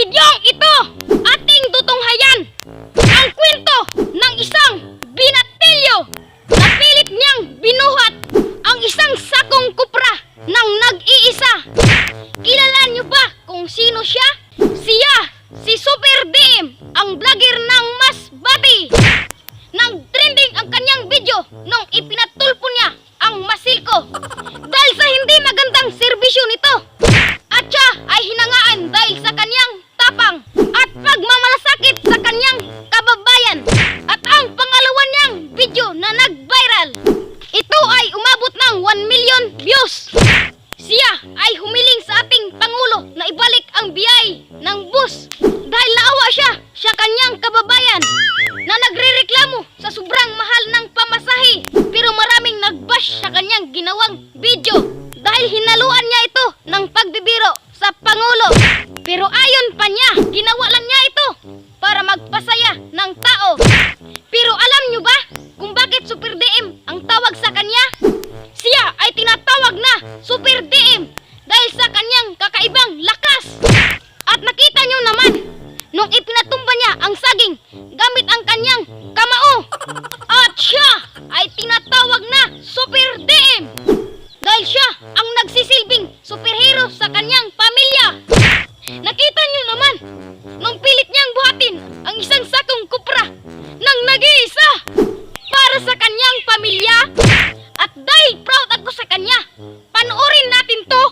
bidyong ito, ating tutunghayan ang kwento ng isang binatilyo na pilit niyang binuhat ang isang sakong kupra ng nag-iisa. Kilala niyo ba kung sino siya? Siya, si Super DM, ang vlogger ng Masbate. Nag-trending ang kanyang video nung ipinatulpo niya ang masilko dahil sa hindi magandang serbisyo nito. At siya ay hinangaan dahil sa kanyang tapang at pagmamalasakit sa kanyang kababayan. At ang pangalawa niyang video na nag-viral, ito ay umabot ng 1 million views. Siya ay humiling sa ating Pangulo na ibalik ang biyay ng bus dahil naawa siya sa kanyang kababayan na nagrereklamo sa sobrang mahal ng pamasahe. Pero maraming nag-bash sa kanyang ginawang video dahil hinaluan niya ito ng pagbibiro sa Pangulo. Pero ayon pa niya, ginawa lang niya ito para magpasaya ng tao. Pero alam niyo ba kung bakit Super DM ang tawag sa kanya? Siya ay tinatawag na Super DM dahil sa kanyang kakaibang lakas. At nakita niyo naman, nung ipinatumba niya ang saging gamit ang kanyang kamao. At siya ay tinatawag na Super DM dahil siya ang nagsisilbing superhero sa kanyang pamilya. Nakita niyo naman, nung pilit niyang buhatin ang isang sakong kupra ng nag-iisa para sa kanyang pamilya. At dahil proud ako sa kanya, panoorin natin to.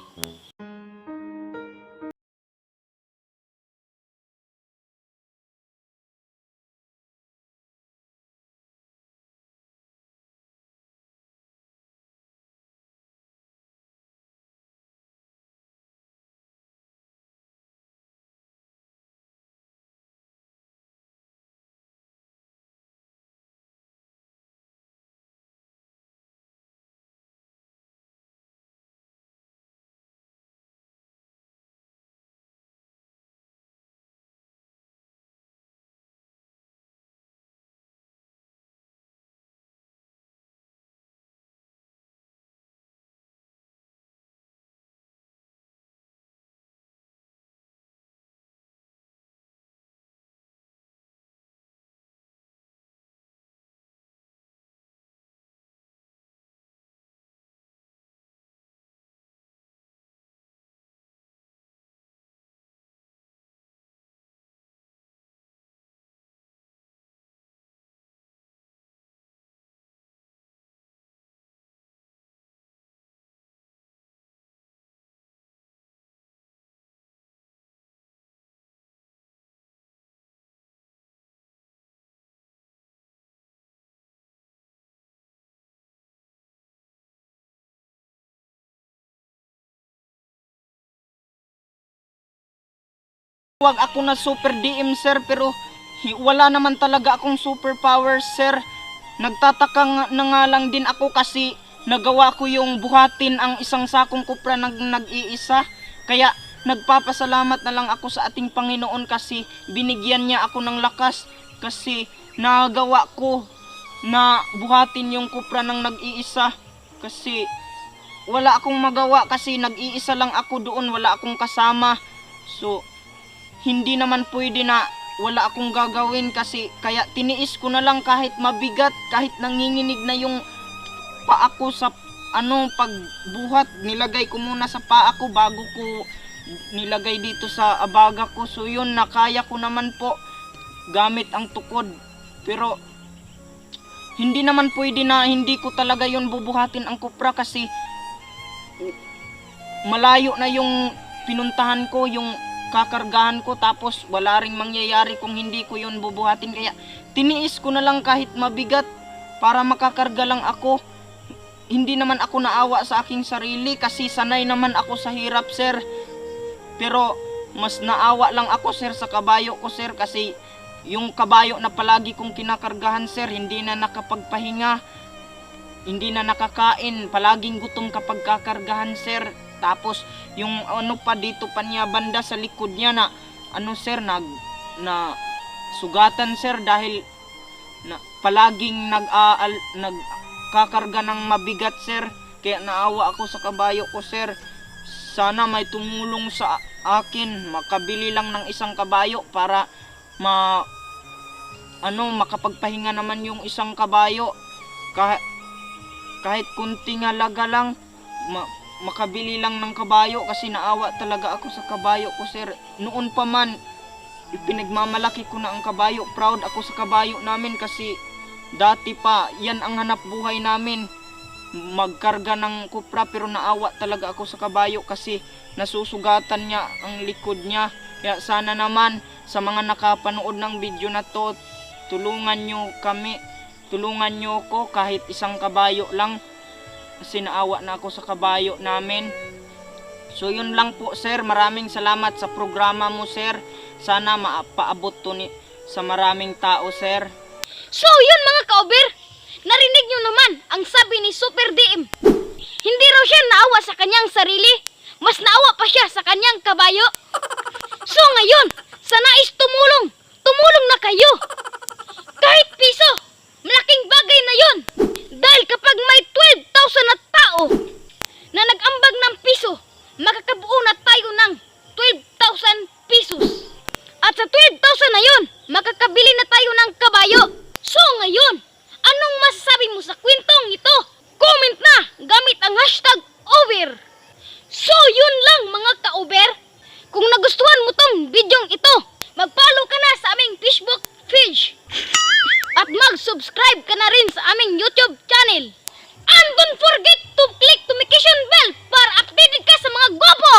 Huwag ako na Super DM, sir, pero wala naman talaga akong superpower, sir. Nagtataka na nga lang din ako kasi nagawa ko yung buhatin ang isang sakong kupra ng nag-iisa. Kaya nagpapasalamat na lang ako sa ating Panginoon kasi binigyan niya ako ng lakas kasi nagawa ko na buhatin yung kupra ng nag-iisa. Kasi wala akong magawa kasi nag-iisa lang ako doon, wala akong kasama. So hindi naman pwede na wala akong gagawin kasi kaya tiniis ko na lang kahit mabigat, kahit nanginginig na yung paa ko sa pagbuhat. Nilagay ko muna sa paa ko bago ko nilagay dito sa abaga ko. So yun, nakaya ko naman po gamit ang tukod. Pero hindi naman pwede na hindi ko talaga yun bubuhatin ang kupra kasi malayo na yung pinuntahan ko, yung kakargahan ko, tapos wala ring mangyayari kung hindi ko yun bubuhatin. Kaya tiniis ko na lang kahit mabigat para makakarga lang ako. Hindi naman ako naawa sa aking sarili kasi sanay naman ako sa hirap, sir. Pero mas naawa lang ako, sir, sa kabayo ko, sir, kasi yung kabayo na palagi kong kinakargahan, sir, hindi na nakapagpahinga, hindi na nakakain, palaging gutom kapag kakargahan, sir. Tapos yung pa dito pa niya banda sa likod niya na sir, na sugatan, sir, dahil na palaging nagkakarga ng mabigat, sir. Kaya naawa ako sa kabayo ko, sir. Sana may tumulong sa akin, makabili lang ng isang kabayo para makapagpahinga naman yung isang kabayo. Kahit kunting halaga lang, makabili lang ng kabayo kasi naawa talaga ako sa kabayo ko, sir. Noon pa man, ipinagmamalaki ko na ang kabayo. Proud ako sa kabayo namin kasi dati pa, yan ang hanap buhay namin. Magkarga ng kupra, pero naawa talaga ako sa kabayo kasi nasusugatan niya ang likod niya. Kaya sana naman sa mga nakapanood ng video na to, tulungan nyo kami, tulungan nyo ko kahit isang kabayo lang kasi naawa na ako sa kabayo namin. So yun lang po, sir. Maraming salamat sa programa mo, sir. Sana mapaabot to sa maraming tao, sir. So yun mga ka-over, narinig nyo naman ang sabi ni Super DM. Hindi raw siya naawa sa kanyang sarili, mas naawa pa siya sa kanyang kabayo. So ngayon, sa nais tumulong, tumulong na kayo. Kahit piso, malaking bagay na yun. Dahil kapag may 12,000 na tao na nag-ambag ng piso, makakabuo na tayo ng 12,000 pesos. At sa 12,000 na yun, makakabili na tayo ng kabayo. So ngayon, anong masasabi mo sa kwentong ito? Comment na gamit ang #over. So yun lang mga ka-over. Kung nagustuhan mo tong bidyong ito, mag-follow ka na sa aming Facebook page. At mag-subscribe ka na rin sa aming YouTube channel. And don't forget to click notification bell para updated ka sa mga gwapo!